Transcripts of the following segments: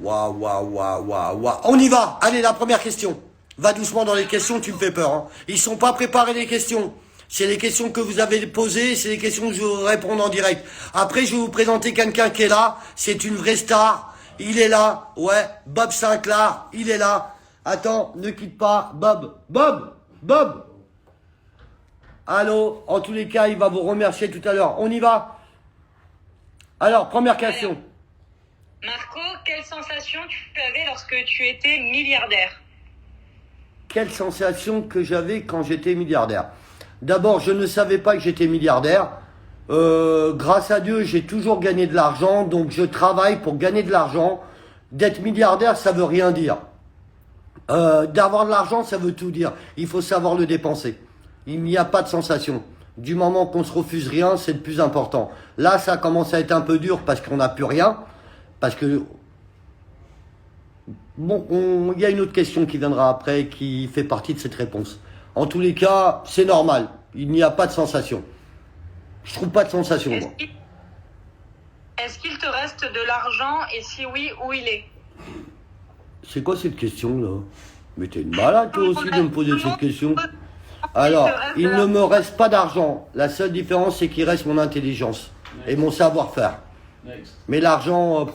Waouh, waouh, waouh, waouh, waouh. On y va. Allez, la première question. Va doucement dans les questions, tu me fais peur. Hein. Ils sont pas préparés les questions. C'est les questions que vous avez posées, c'est les questions que je vais répondre en direct. Après, je vais vous présenter quelqu'un qui est là. C'est une vraie star. Il est là. Ouais, Bob Sinclair, il est là. Attends, ne quitte pas. Bob. Allô, en tous les cas, il va vous remercier tout à l'heure. On y va. Alors, première question. Marco, quelle sensation tu avais lorsque tu étais milliardaire? Quelle sensation que j'avais quand j'étais milliardaire. D'abord, je ne savais pas que j'étais milliardaire. Grâce à Dieu, j'ai toujours gagné de l'argent, donc je travaille pour gagner de l'argent. D'être milliardaire, ça veut rien dire. D'avoir de l'argent, ça veut tout dire. Il faut savoir le dépenser. Il n'y a pas de sensation. Du moment qu'on se refuse rien, c'est le plus important. Là, ça commence à être un peu dur parce qu'on n'a plus rien. Parce que... Bon, il y a une autre question qui viendra après qui fait partie de cette réponse. En tous les cas, c'est normal. Il n'y a pas de sensation. Je trouve pas de sensation, moi. Est-ce qu'il te reste de l'argent et si oui, où il est? C'est quoi cette question, là? Mais t'es une malade, toi aussi, de me poser cette question. Alors, il ne me reste pas d'argent. La seule différence, c'est qu'il reste mon intelligence et mon savoir-faire. Mais l'argent,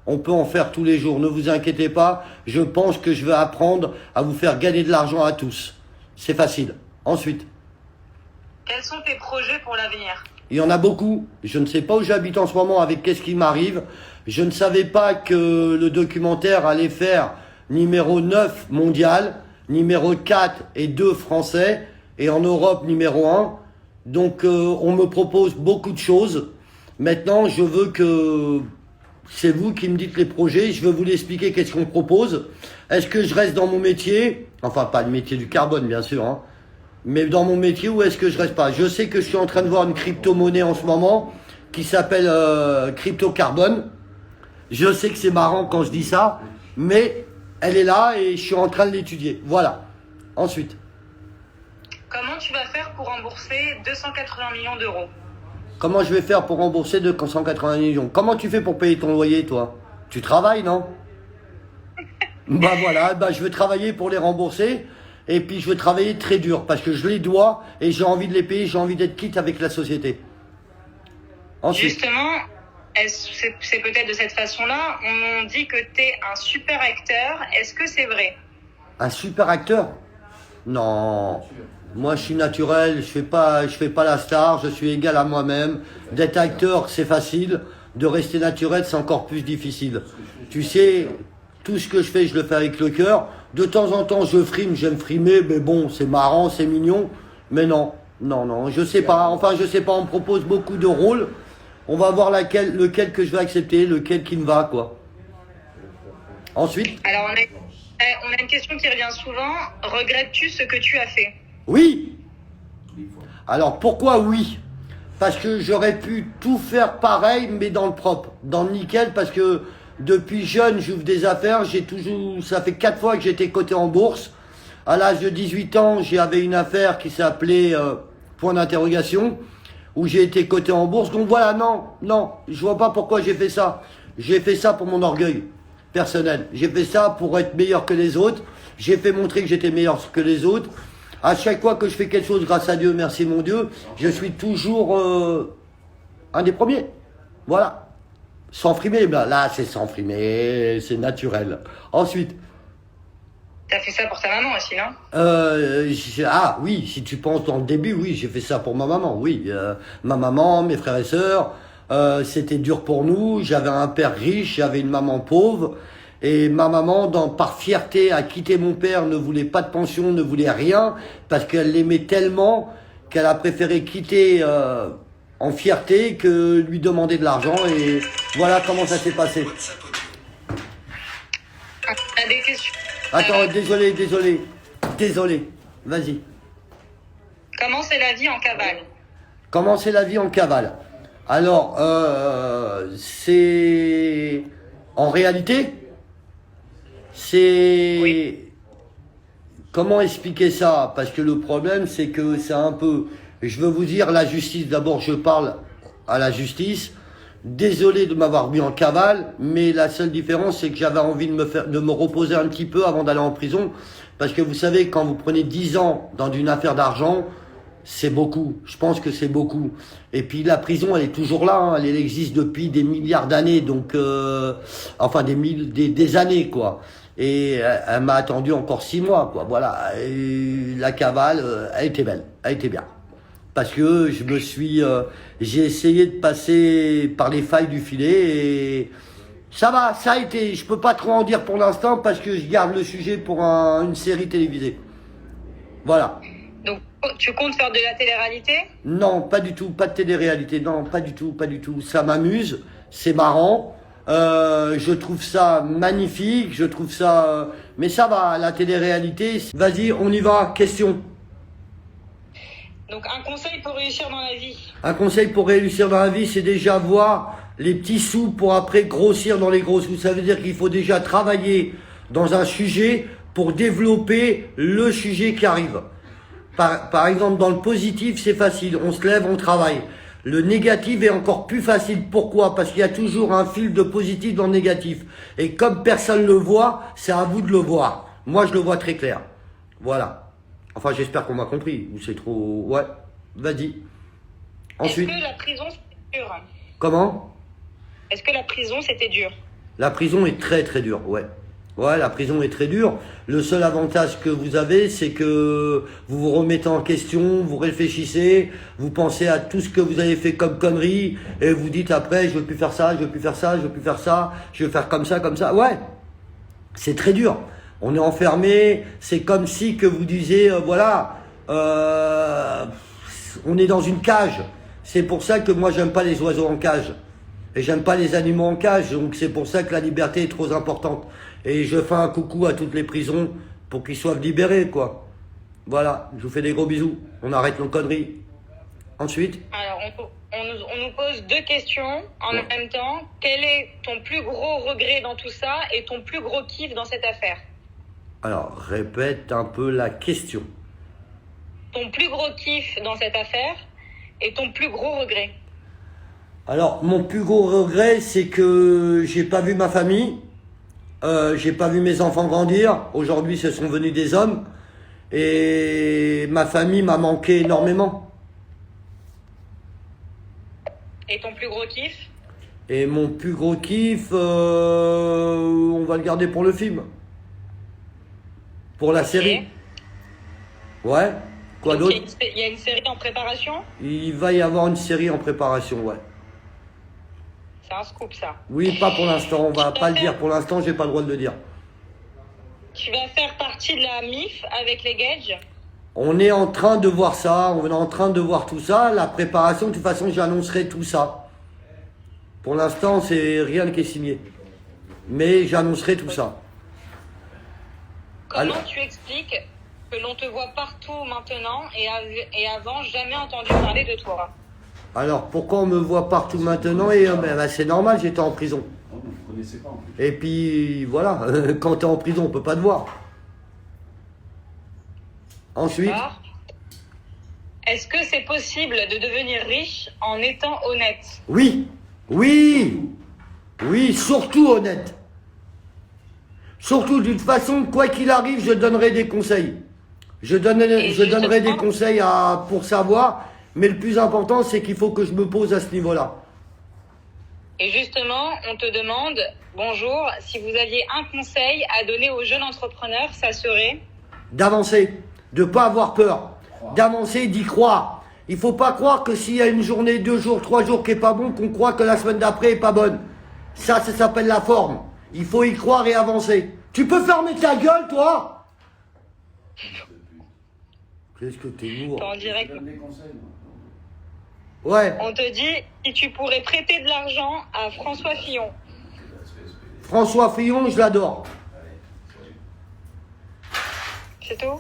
on peut en faire tous les jours. Ne vous inquiétez pas. Je pense que je vais apprendre à vous faire gagner de l'argent à tous. C'est facile. Ensuite. Quels sont tes projets pour l'avenir? Il y en a beaucoup. Je ne sais pas où j'habite en ce moment avec qu'est-ce qui m'arrive. Je ne savais pas que le documentaire allait faire numéro 9 mondial, numéro 4 et 2 français, et en Europe numéro 1. Donc on me propose beaucoup de choses. Maintenant, je veux que c'est vous qui me dites les projets. Je veux vous l'expliquer qu'est-ce qu'on propose. Est-ce que je reste dans mon métier? Enfin, pas le métier du carbone, bien sûr, hein. Mais dans mon métier, ou est-ce que je reste pas? Je sais que je suis en train de voir une crypto-monnaie en ce moment qui s'appelle Crypto Carbone. Je sais que c'est marrant quand je dis ça, mais elle est là et je suis en train de l'étudier. Voilà. Ensuite. Comment tu vas faire pour rembourser 280 millions d'euros? Comment je vais faire pour rembourser 280 millions? Comment tu fais pour payer ton loyer, toi? Tu travailles, non? Bah voilà, bah je vais travailler pour les rembourser. Et puis je vais travailler très dur parce que je les dois et j'ai envie de les payer, j'ai envie d'être quitte avec la société. Ensuite. Justement, c'est peut-être de cette façon-là, on dit que tu es un super acteur. Est-ce que c'est vrai? Un super acteur? Non. Moi je suis naturel, je fais pas la star, je suis égal à moi-même. D'être acteur, c'est facile. De rester naturel, c'est encore plus difficile. Tu sais, tout ce que je fais, je le fais avec le cœur. De temps en temps, je frime, j'aime frimer, mais bon, c'est marrant, c'est mignon. Mais non, je sais pas. Enfin, je sais pas, on me propose beaucoup de rôles. On va voir lequel que je vais accepter, lequel qui me va, quoi. Ensuite. Alors, on a une question qui revient souvent. Regrettes-tu ce que tu as fait? Oui. Alors, pourquoi oui? Parce que j'aurais pu tout faire pareil, mais dans le propre, dans le nickel, parce que depuis jeune, j'ouvre des affaires. Ça fait 4 fois que j'étais coté en bourse. À l'âge de 18 ans, j'avais une affaire qui s'appelait point d'interrogation, où j'ai été coté en bourse. Donc voilà, non, je vois pas pourquoi j'ai fait ça. J'ai fait ça pour mon orgueil personnel. J'ai fait ça pour être meilleur que les autres. J'ai fait montrer que j'étais meilleur que les autres. À chaque fois que je fais quelque chose, grâce à Dieu, merci mon Dieu, je suis toujours un des premiers. Voilà. Sans frimer, là c'est sans frimer, c'est naturel. Ensuite. T'as fait ça pour ta maman aussi, non? Ah oui, si tu penses dans le début, oui, j'ai fait ça pour ma maman, oui. Ma maman, mes frères et sœurs, c'était dur pour nous. J'avais un père riche, j'avais une maman pauvre. Et ma maman, par fierté, a quitté mon père, ne voulait pas de pension, ne voulait rien, parce qu'elle l'aimait tellement qu'elle a préféré quitter en fierté que lui demander de l'argent. Et voilà comment ça s'est passé. T'as des questions? Attends, désolé. Vas-y. Comment c'est la vie en cavale? Comment c'est la vie en cavale? Alors, c'est... En réalité, c'est... Oui. Comment expliquer ça? Parce que le problème, c'est que c'est un peu... Je veux vous dire, la justice, d'abord, je parle à la justice. Désolé de m'avoir mis en cavale, mais la seule différence, c'est que j'avais envie de me reposer un petit peu avant d'aller en prison. Parce que vous savez, quand vous prenez 10 ans dans une affaire d'argent, c'est beaucoup. Je pense que c'est beaucoup. Et puis la prison, elle est toujours là. Hein. Elle existe depuis des milliards d'années. Donc, enfin des années, quoi. Et elle m'a attendu encore 6 mois, quoi. Voilà. Et la cavale, elle était belle. Elle était bien. Parce que j'ai essayé de passer par les failles du filet et ça va, ça a été. Je peux pas trop en dire pour l'instant parce que je garde le sujet pour une série télévisée. Voilà. Donc, tu comptes faire de la télé-réalité? Non, pas du tout, pas de télé-réalité. Non, pas du tout, pas du tout. Ça m'amuse, c'est marrant. Je trouve ça magnifique, je trouve ça. Mais ça va, la télé-réalité. Vas-y, on y va. Question. Donc, un conseil pour réussir dans la vie? Un conseil pour réussir dans la vie, c'est déjà voir les petits sous pour après grossir dans les gros sous. Ça veut dire qu'il faut déjà travailler dans un sujet pour développer le sujet qui arrive. Par exemple, dans le positif, c'est facile. On se lève, on travaille. Le négatif est encore plus facile. Pourquoi? Parce qu'il y a toujours un fil de positif dans le négatif. Et comme personne ne le voit, c'est à vous de le voir. Moi, je le vois très clair. Voilà. Enfin, j'espère qu'on m'a compris. Ou c'est trop... Ouais, vas-y. Ensuite. Est-ce que la prison, c'était dur? Comment? Est-ce que la prison, c'était dur? La prison est très très dure, ouais. Ouais, la prison est très dure. Le seul avantage que vous avez, c'est que vous vous remettez en question, vous réfléchissez, vous pensez à tout ce que vous avez fait comme connerie, et vous dites après, je veux plus faire ça, je veux plus faire ça, je veux plus faire ça, je veux faire comme ça, comme ça. Ouais, c'est très dur. On est enfermé, c'est comme si que vous disiez, voilà, on est dans une cage. C'est pour ça que moi, j'aime pas les oiseaux en cage. Et j'aime pas les animaux en cage, donc c'est pour ça que la liberté est trop importante. Et je fais un coucou à toutes les prisons pour qu'ils soient libérés, quoi. Voilà, je vous fais des gros bisous. On arrête nos conneries. Ensuite. Alors, on nous pose 2 questions en même temps. Quel est ton plus gros regret dans tout ça et ton plus gros kiff dans cette affaire? Alors, répète un peu la question. Ton plus gros kiff dans cette affaire et ton plus gros regret? Alors, mon plus gros regret, c'est que j'ai pas vu ma famille. J'ai pas vu mes enfants grandir. Aujourd'hui, ce sont venus des hommes. Et ma famille m'a manqué énormément. Et ton plus gros kiff? Et mon plus gros kiff, on va le garder pour le film. Pour la série. Ouais. Quoi d'autre? Il y a une série en préparation? Il va y avoir une série en préparation, ouais. C'est un scoop, ça. Oui, pas pour l'instant. On va pas le dire pour l'instant. J'ai pas le droit de le dire. Tu vas faire partie de la MIF avec les Gage? On est en train de voir ça. On est en train de voir tout ça. La préparation, de toute façon, j'annoncerai tout ça. Pour l'instant, c'est rien qui est signé. Mais j'annoncerai tout ça. Comment tu expliques que l'on te voit partout maintenant et avant jamais entendu parler de toi? Alors, pourquoi on me voit partout maintenant? Et ben, c'est normal, j'étais en prison. Et puis, voilà, quand t'es en prison, on peut pas te voir. Ensuite. Est-ce que c'est possible de devenir riche en étant honnête? Oui, oui, oui, surtout honnête. Surtout, de toute façon, quoi qu'il arrive, je donnerai des conseils. Je donnerai des conseils pour savoir, mais le plus important, c'est qu'il faut que je me pose à ce niveau-là. Et justement, on te demande, bonjour, si vous aviez un conseil à donner aux jeunes entrepreneurs, ça serait? D'avancer, de ne pas avoir peur, d'avancer, d'y croire. Il ne faut pas croire que s'il y a une journée, 2 jours, 3 jours qui n'est pas bon, qu'on croit que la semaine d'après n'est pas bonne. Ça s'appelle la forme. Il faut y croire et avancer. Tu peux fermer ta gueule, toi? Qu'est-ce que t'es lourd? T'es en direct. Ouais. On te dit si tu pourrais prêter de l'argent à François Fillon. François Fillon, je l'adore. C'est tout?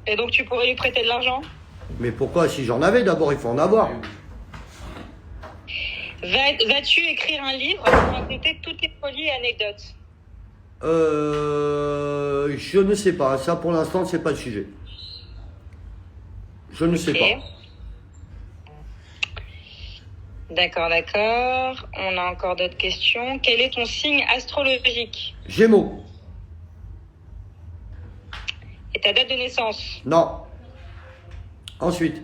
Et donc tu pourrais lui prêter de l'argent? Mais pourquoi? Si j'en avais, d'abord, il faut en avoir. Vas-tu écrire un livre pour raconter toutes tes folies et anecdotes? Je ne sais pas. Ça, pour l'instant, c'est pas le sujet. Je ne sais pas. D'accord, d'accord. On a encore d'autres questions. Quel est ton signe astrologique? Gémeaux. Et ta date de naissance? Non. Ensuite.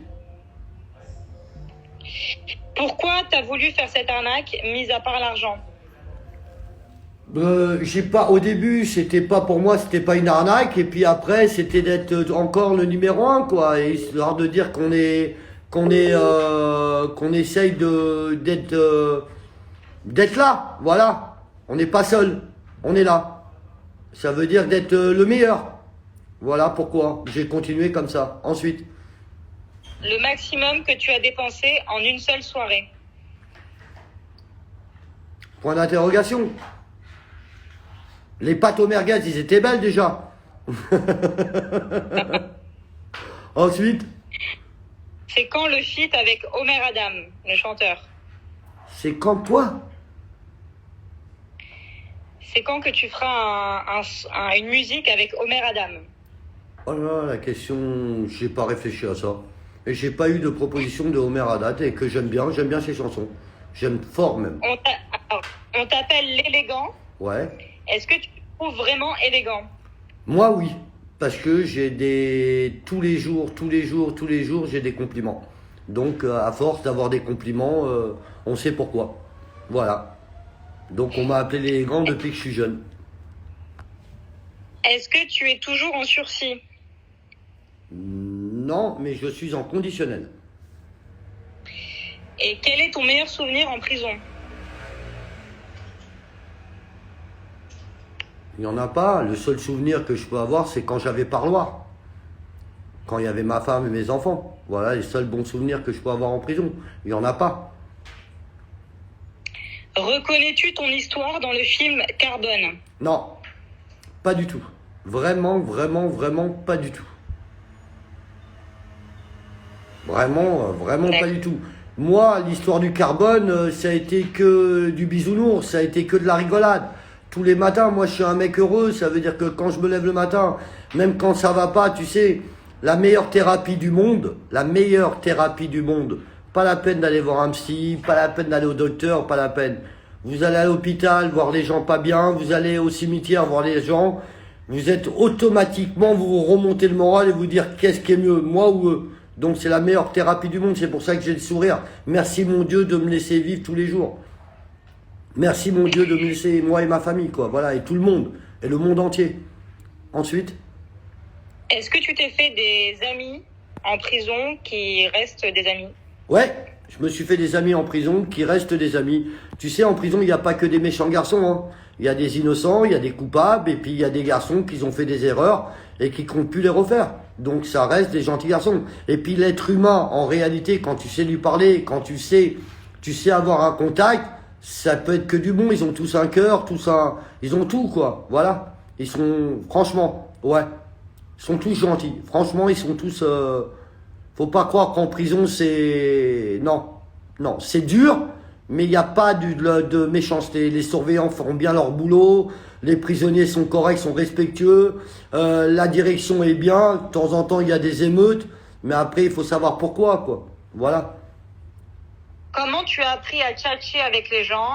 Pourquoi t'as voulu faire cette arnaque, mis à part l'argent? J'ai pas, au début, c'était pas pour moi, c'était pas une arnaque, et puis après, c'était d'être encore le numéro un, quoi, et histoire de dire qu'on essaye d'être là, voilà. On n'est pas seul, on est là. Ça veut dire d'être le meilleur. Voilà pourquoi j'ai continué comme ça. Ensuite. Le maximum que tu as dépensé en une seule soirée? Point d'interrogation. Les pâtes aux merguez, ils étaient belles déjà. Ensuite. C'est quand le feat avec Omer Adam, le chanteur? C'est quand toi? C'est quand que tu feras une musique avec Omer Adam? Oh là là, la question, j'ai pas réfléchi à ça. Et j'ai pas eu de proposition de Omer Haddad et que j'aime bien ses chansons. J'aime fort même. On t'appelle l'élégant. Ouais. Est-ce que tu te trouves vraiment élégant? Moi oui, parce que j'ai tous les jours, j'ai des compliments. Donc à force d'avoir des compliments, on sait pourquoi. Voilà. Donc on m'a appelé l'élégant depuis que je suis jeune. Est-ce que tu es toujours en sursis? Non, mais je suis en conditionnel. Et quel est ton meilleur souvenir en prison? Il n'y en a pas. Le seul souvenir que je peux avoir, c'est quand j'avais parloir. Quand il y avait ma femme et mes enfants. Voilà les seuls bons souvenirs que je peux avoir en prison. Il n'y en a pas. Reconnais-tu ton histoire dans le film Carbone? Non, pas du tout. Vraiment pas du tout. Vraiment pas du tout. Moi, l'histoire du carbone, ça a été que du bisounours, ça a été que de la rigolade. Tous les matins, moi je suis un mec heureux, ça veut dire que quand je me lève le matin, même quand ça va pas, tu sais, la meilleure thérapie du monde, pas la peine d'aller voir un psy, pas la peine d'aller au docteur, pas la peine. Vous allez à l'hôpital voir les gens pas bien, vous allez au cimetière voir les gens, vous êtes automatiquement, vous remontez le moral et vous dire qu'est-ce qui est mieux, moi ou eux. Donc c'est la meilleure thérapie du monde, c'est pour ça que j'ai le sourire. Merci mon Dieu de me laisser vivre tous les jours. Merci mon Dieu de me laisser, moi et ma famille, quoi, voilà, et tout le monde, et le monde entier. Ensuite. Est-ce que tu t'es fait des amis en prison qui restent des amis? Ouais, je me suis fait des amis en prison qui restent des amis. Tu sais, en prison, il n'y a pas que des méchants garçons, hein. Il y a des innocents, il y a des coupables, et puis il y a des garçons qui ont fait des erreurs et qui comptent plus les refaire. Donc ça reste des gentils garçons. Et puis l'être humain, en réalité, quand tu sais lui parler, quand tu sais avoir un contact, ça peut être que du bon. Ils ont tous un cœur, ils ont tout, quoi. Voilà. Ils sont, franchement, ouais. Ils sont tous gentils. Franchement, ils sont tous, faut pas croire qu'en prison, c'est, non, c'est dur. Mais il n'y a pas de méchanceté. Les surveillants feront bien leur boulot. Les prisonniers sont corrects, sont respectueux. La direction est bien. De temps en temps, il y a des émeutes. Mais après, il faut savoir pourquoi, quoi. Voilà. Comment tu as appris à tchatcher avec les gens?